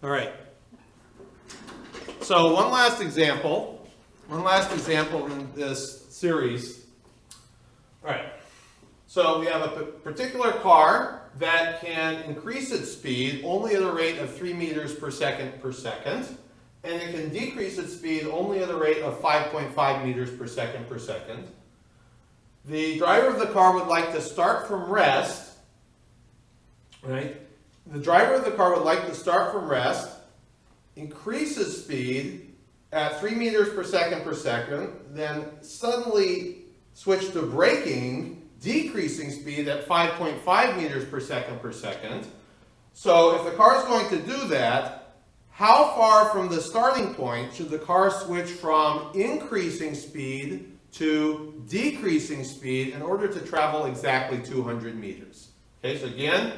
All right. So one last example in this series. All right. So we have a particular car that can increase its speed only at a rate of 3 meters per second, and it can decrease its speed only at a rate of 5.5 meters per second. The driver of the car would like to start from rest, right? The driver of the car would like to start from rest, increase his speed at 3 meters per second, then suddenly switch to braking, decreasing speed at 5.5 meters per second. So if the car is going to do that, how far from the starting point should the car switch from increasing speed to decreasing speed in order to travel exactly 200 meters? Okay, so again,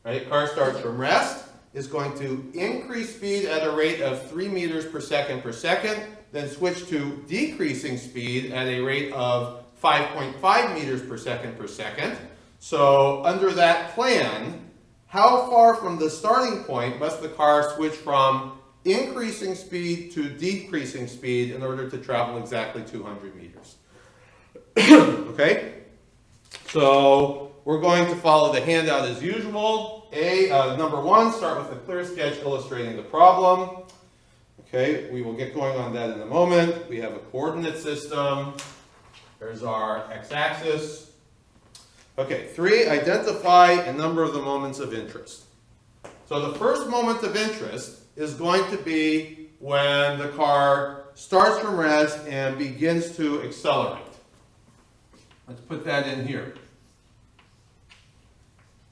right, car starts from rest, is going to increase speed at a rate of 3 meters per second, then switch to decreasing speed at a rate of 5.5 meters per second. So under that plan, how far from the starting point must the car switch from increasing speed to decreasing speed in order to travel exactly 200 meters? Okay? So we're going to follow the handout as usual. Number one, start with a clear sketch illustrating the problem. Okay, we will get going on that in a moment. We have a coordinate system. There's our x-axis. Okay, 3, identify a number of the moments of interest. So the first moment of interest is going to be when the car starts from rest and begins to accelerate. Let's put that in here.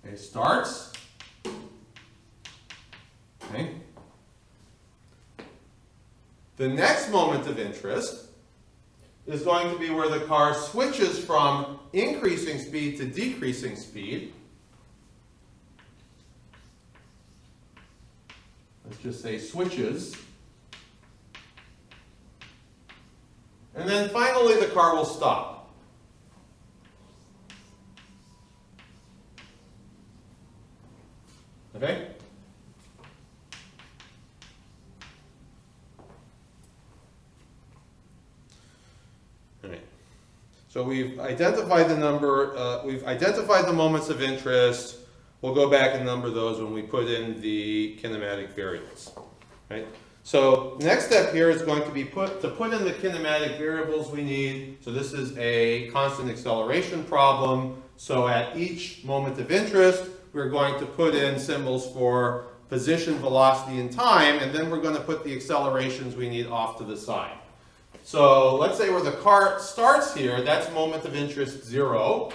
Okay, starts. Okay. The next moment of interest is going to be where the car switches from increasing speed to decreasing speed. Let's just say switches. And then finally the car will stop. Okay? So we've identified the moments of interest. We'll go back and number those when we put in the kinematic variables. Right? So next step here is going to be to put in the kinematic variables we need. So this is a constant acceleration problem. So at each moment of interest, we're going to put in symbols for position, velocity, and time, and then we're going to put the accelerations we need off to the side. So let's say where the car starts here, that's moment of interest 0.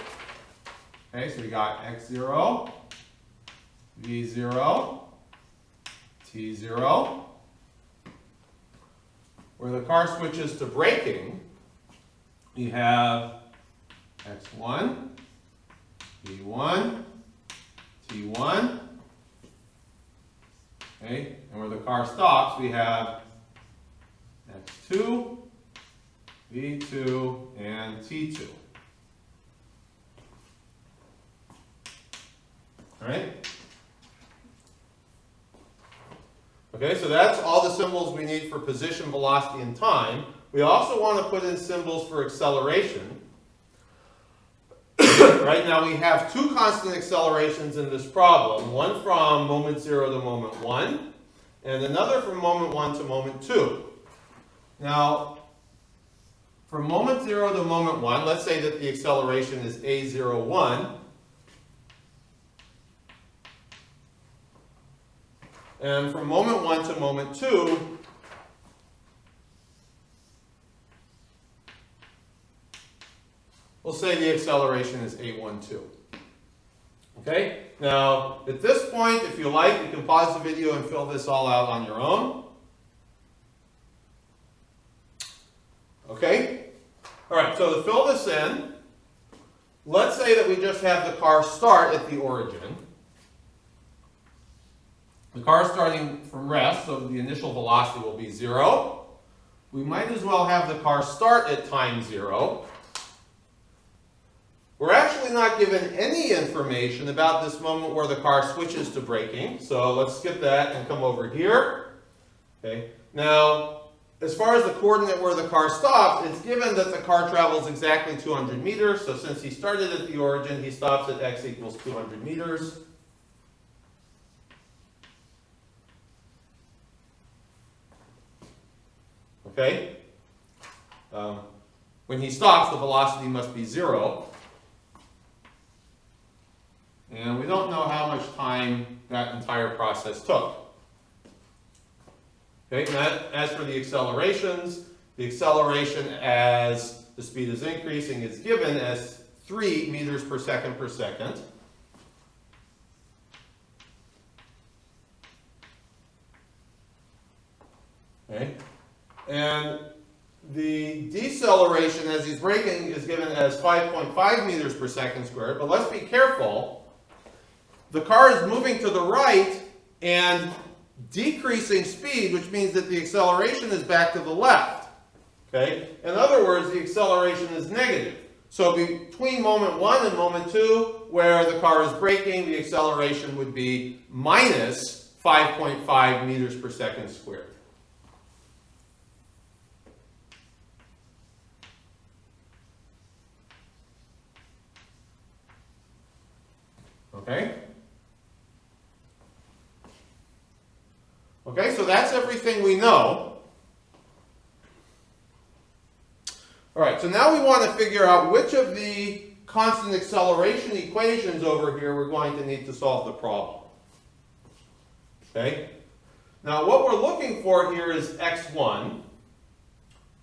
Okay, so we got x0, v0, t0. Where the car switches to braking, we have x1, v1, t1. Okay, and where the car stops, we have x2, v2, and t2. All right? Okay, so that's all the symbols we need for position, velocity, and time. We also want to put in symbols for acceleration. Right now we have 2 constant accelerations in this problem, one from moment 0 to moment 1, and another from moment 1 to moment 2. Now, from moment 0 to moment 1, let's say that the acceleration is a01. And from moment 1 to moment 2, we'll say the acceleration is a12. Okay? Now, at this point, if you like, you can pause the video and fill this all out on your own. Okay? All right, so to fill this in, let's say that we just have the car start at the origin. The car is starting from rest, so the initial velocity will be 0. We might as well have the car start at time 0. We're actually actually not given any information about this moment where the car switches to braking. So let's skip that and come over here. Okay. Now, as far as the coordinate where the car stops, it's given that the car travels exactly 200 meters. So since he started at the origin, he stops at x equals 200 meters. Okay? When he stops, the velocity must be 0. And we don't know how much time that entire process took. Okay, and as for the acceleration as the speed is increasing is given as 3 meters per second per second. Okay, and the deceleration as he's braking is given as 5.5 meters per second squared, but let's be careful. The car is moving to the right and decreasing speed, which means that the acceleration is back to the left. Okay? In other words, the acceleration is negative. So between moment 1 and moment 2, where the car is braking, the acceleration would be minus 5.5 meters per second squared. Okay? Okay, so that's everything we know. All right, so now we want to figure out which of the constant acceleration equations over here we're going to need to solve the problem. Okay? Now what we're looking for here is x1.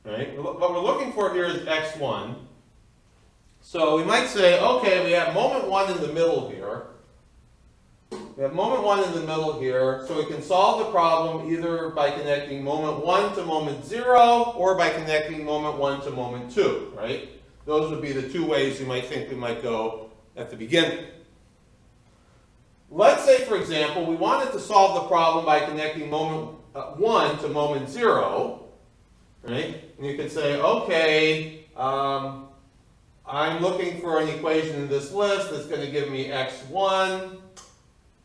Right? What we're looking for here is x1. So we might say, okay, we have moment 1 in the middle here. We have moment 1 in the middle here, so we can solve the problem either by connecting moment 1 to moment 0 or by connecting moment 1 to moment 2, right? Those would be the two ways you might think we might go at the beginning. Let's say, for example, we wanted to solve the problem by connecting moment 1 to moment 0, right? And you could say, okay, I'm looking for an equation in this list that's going to give me x1,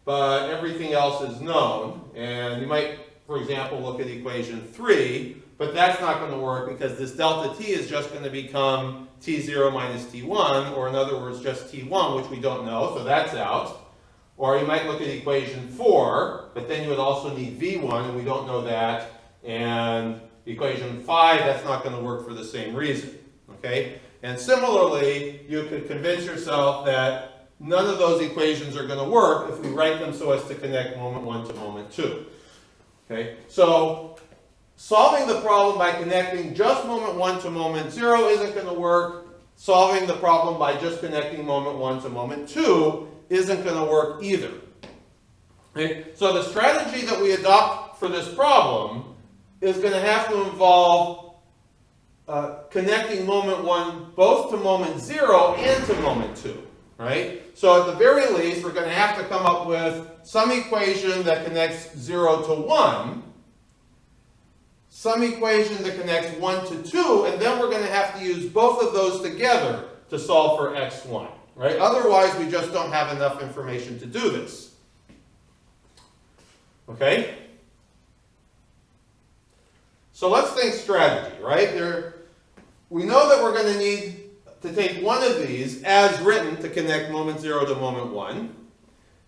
but everything else is known. And you might, for example, look at equation 3, but that's not going to work because this delta t is just going to become t0 minus t1, or in other words, just t1, which we don't know, so that's out. Or you might look at equation 4, but then you would also need v1, and we don't know that. And equation 5, that's not going to work for the same reason. Okay? And similarly, you could convince yourself that none of those equations are going to work if we write them so as to connect moment 1 to moment 2. Okay? So solving the problem by connecting just moment 1 to moment 0 isn't going to work. Solving the problem by just connecting moment 1 to moment 2 isn't going to work either. Okay? So the strategy that we adopt for this problem is going to have to involve connecting moment 1 both to moment 0 and to moment 2. Right? So at the very least, we're going to have to come up with some equation that connects 0 to 1, some equation that connects 1 to 2, and then we're going to have to use both of those together to solve for x1. Right? Otherwise, we just don't have enough information to do this. Okay? So let's think strategy, right? We know that we're going to need to take one of these as written to connect moment 0 to moment 1.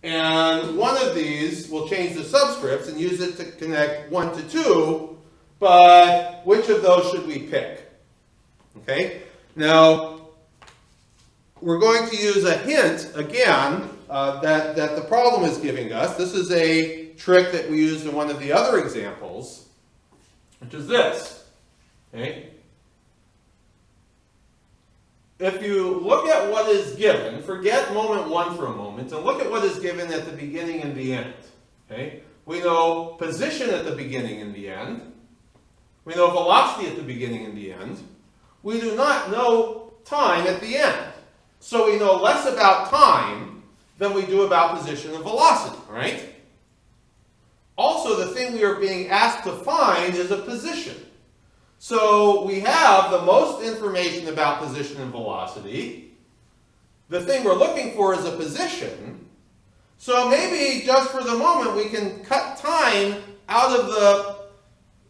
And one of these will change the subscripts and use it to connect 1 to 2. But which of those should we pick? Okay? Now, we're going to use a hint, again, that the problem is giving us. This is a trick that we used in one of the other examples, which is this. Okay? If you look at what is given, forget moment 1 for a moment, and look at what is given at the beginning and the end. Okay? We know position at the beginning and the end. We know velocity at the beginning and the end. We do not know time at the end. So we know less about time than we do about position and velocity, right? Also, the thing we are being asked to find is a position. So we have the most information about position and velocity, the thing we're looking for is a position. So maybe just for the moment we can cut time out of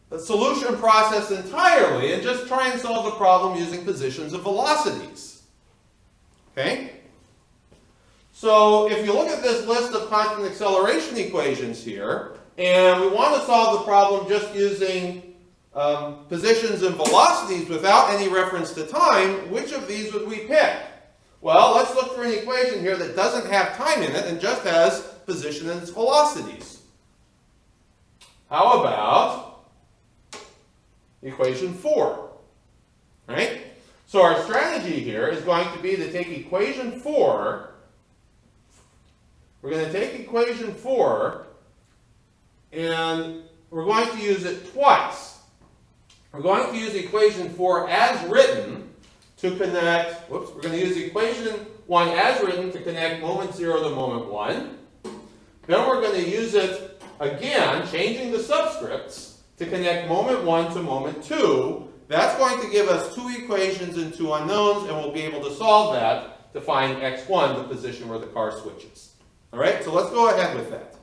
the solution process entirely and just try and solve the problem using positions and velocities. Okay? So if you look at this list of constant acceleration equations here, and we want to solve the problem just using positions and velocities without any reference to time, which of these would we pick? Well, let's look for an equation here that doesn't have time in it and just has position and its velocities. How about equation 4? Right? So our strategy here is going to be to take equation 4. We're going to take equation 4 and we're going to use it twice. We're going to use equation 4 as written to connect, we're going to use equation 1 as written to connect moment 0 to moment 1. Then we're going to use it again, changing the subscripts, to connect moment 1 to moment 2. That's going to give us 2 equations and 2 unknowns, and we'll be able to solve that to find x1, the position where the car switches. All right, so let's go ahead with that.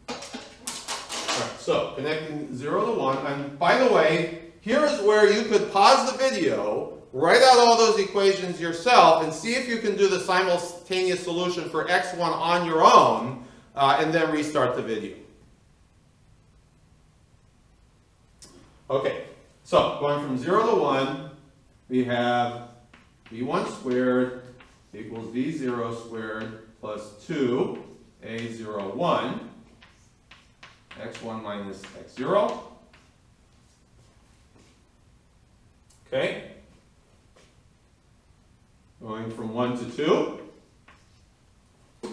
All right, so connecting 0 to 1. And by the way, here is where you could pause the video, write out all those equations yourself, and see if you can do the simultaneous solution for x1 on your own, and then restart the video. Okay, so going from 0 to 1, we have v1 squared equals v0 squared plus 2 a01 x1 minus x0. Okay. Going from 1 to 2.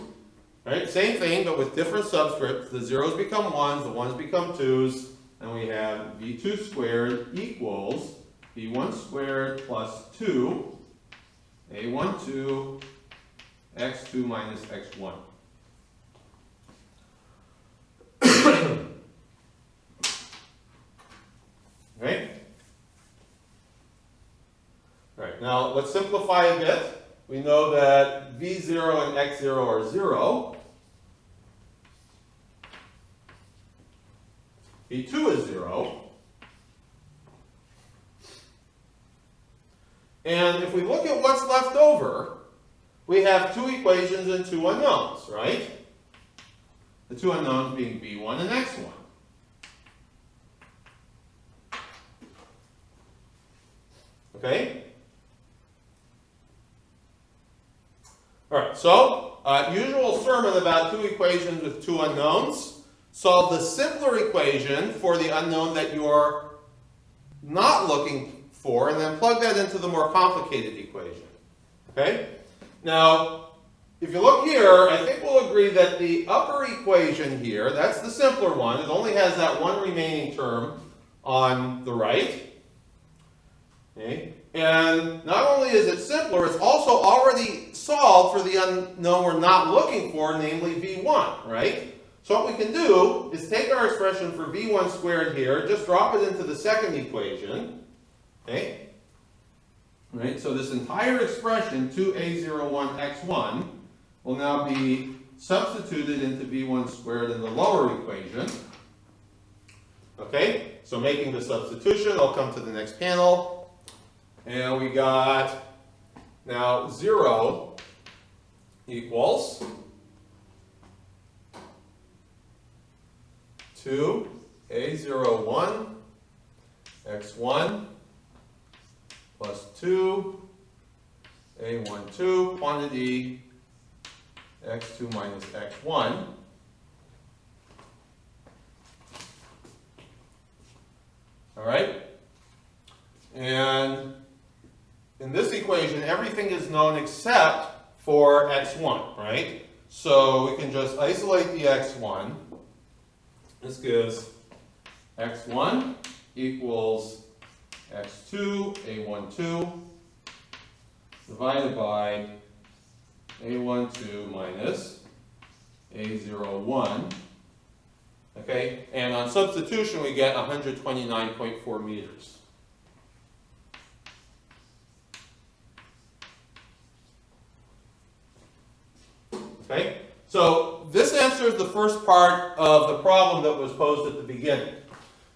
Right, same thing, but with different subscripts. The zeros become 1s, the 1s become 2s, and we have v2 squared equals v1 squared plus 2 a12 x2 minus x1. Right? All right, now let's simplify a bit. We know that v0 and x0 are 0. v2 is 0. And if we look at what's left over, we have 2 equations and 2 unknowns, right? The 2 unknowns being v1 and x1. Okay? All right, so usual sermon about 2 equations with 2 unknowns. Solve the simpler equation for the unknown that you're not looking for, and then plug that into the more complicated equation. Okay? Now, if you look here, I think we'll agree that the upper equation here, that's the simpler one. It only has that one remaining term on the right. Okay? And not only is it simpler, it's also already solved for the unknown we're not looking for, namely v1, right? So what we can do is take our expression for v1 squared here, just drop it into the second equation. Okay? Right? So this entire expression, 2a01x1, will now be substituted into v1 squared in the lower equation. Okay? So making the substitution, I'll come to the next panel. And we got now 0 equals 2a01 x1 plus 2 a12 quantity x2 minus x1. All right? And in this equation, everything is known except for x1, right? So we can just isolate the x1. This gives x1 equals x2 a12 divided by a12 minus a01. Okay, and on substitution we get 129.4 meters. So this answers the first part of the problem that was posed at the beginning.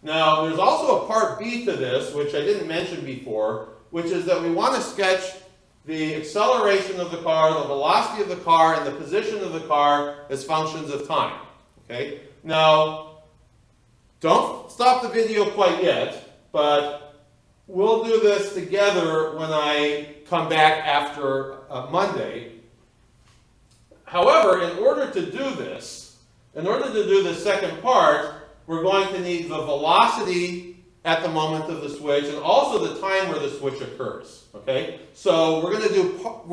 Now, there's also a part B to this, which I didn't mention before, which is that we want to sketch the acceleration of the car, the velocity of the car, and the position of the car as functions of time. Okay? Now, don't stop the video quite yet, but we'll do this together when I come back after Monday. However, in order to do this second part, we're going to need the velocity at the moment of the switch and also the time where the switch occurs. Okay? So we're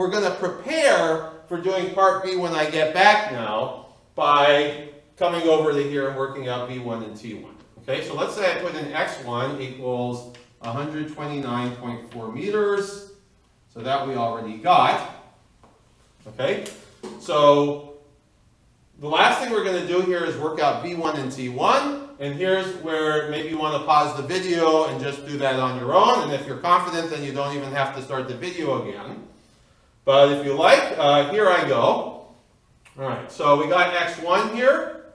going to prepare for doing part B when I get back now by coming over to here and working out V1 and T1. Okay? So let's say I put in X1 equals 129.4 meters. So that we already got. Okay? So the last thing we're going to do here is work out V1 and T1. And here's where maybe you want to pause the video and just do that on your own. And if you're confident, then you don't even have to start the video again. But if you like, here I go. All right, so we got X1 here.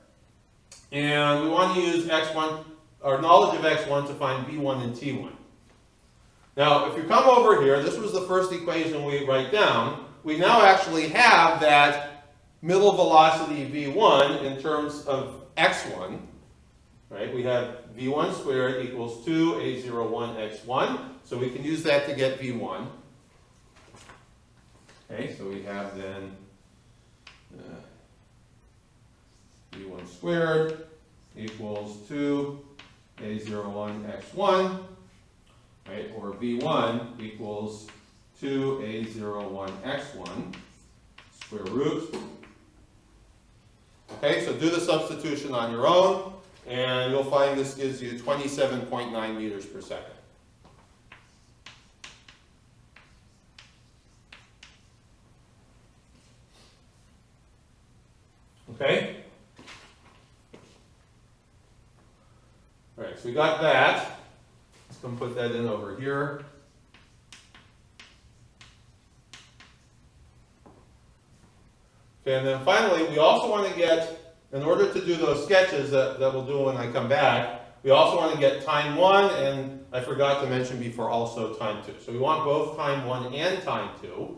And we want to use X1, our knowledge of X1 to find V1 and T1. Now, if you come over here, this was the first equation we write down. We now actually have that middle velocity V1 in terms of X1. Right? We have V1 squared equals 2a01x1. So we can use that to get V1. Okay, so we have then V1 squared equals 2a01x1. Right? Or V1 equals 2a01x1 square root. Okay, so do the substitution on your own. And you'll find this gives you 27.9 meters per second. Okay? All right, so we got that. Let's come put that in over here. Okay, and then finally, we also want to get, in order to do those sketches that we'll do when I come back, we also want to get time 1, and I forgot to mention before also time 2. So we want both time 1 and time 2.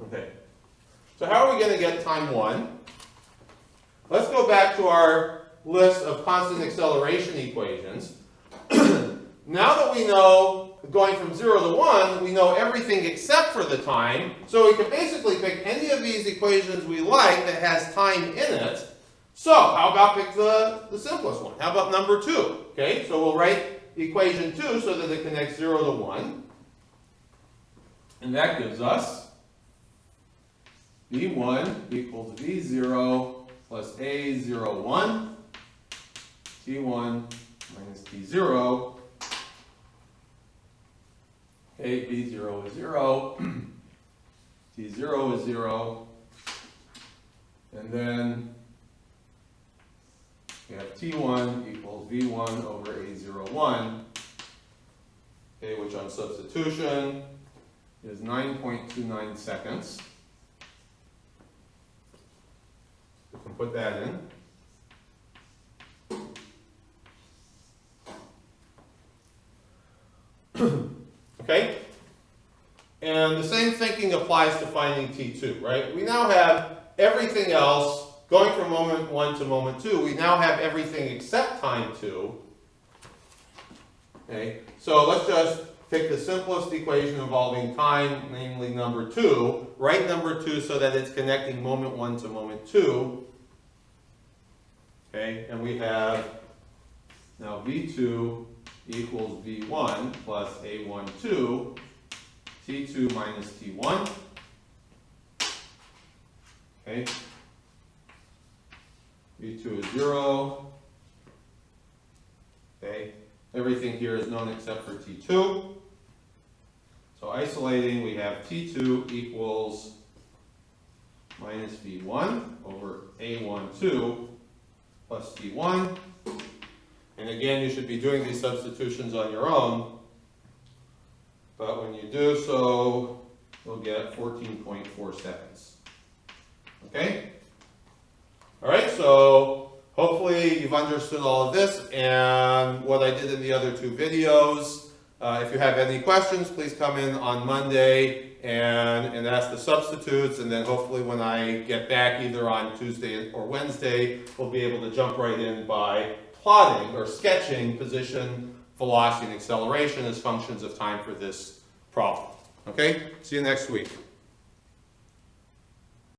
Okay, so how are we going to get time 1? Let's go back to our list of constant acceleration equations. Now that we know, going from 0 to 1, we know everything except for the time. So we can basically pick any of these equations we like that has time in it. So how about pick the simplest one? How about number 2? Okay, so we'll write equation 2 so that it connects 0 to 1. And that gives us V1 equals V0 plus A01, T1 minus T0. Okay, V0 is 0, T0 is 0, and then we have T1 equals V1 over A01, okay, which on substitution is 9.29 seconds. We can put that in. Okay? And the same thinking applies to finding T2, right? We now have everything else, going from moment 1 to moment 2, we now have everything except time 2. Okay? So let's just pick the simplest equation involving time, namely number 2. Write number 2 so that it's connecting moment 1 to moment 2. Okay? And we have now V2 equals V1 plus A12, T2 minus T1. Okay. V2 is 0. Okay. Everything here is known except for T2. So isolating, we have T2 equals minus V1 over A12 plus T1. And again, you should be doing these substitutions on your own, but when you do so, you'll get 14.4 seconds. Okay? All right, so hopefully you've understood all of this and what I did in the other two videos. If you have any questions, please come in on Monday and ask the substitutes, and then hopefully when I get back either on Tuesday or Wednesday, we'll be able to jump right in by plotting or sketching position, velocity, and acceleration as functions of time for this problem. Okay? See you next week.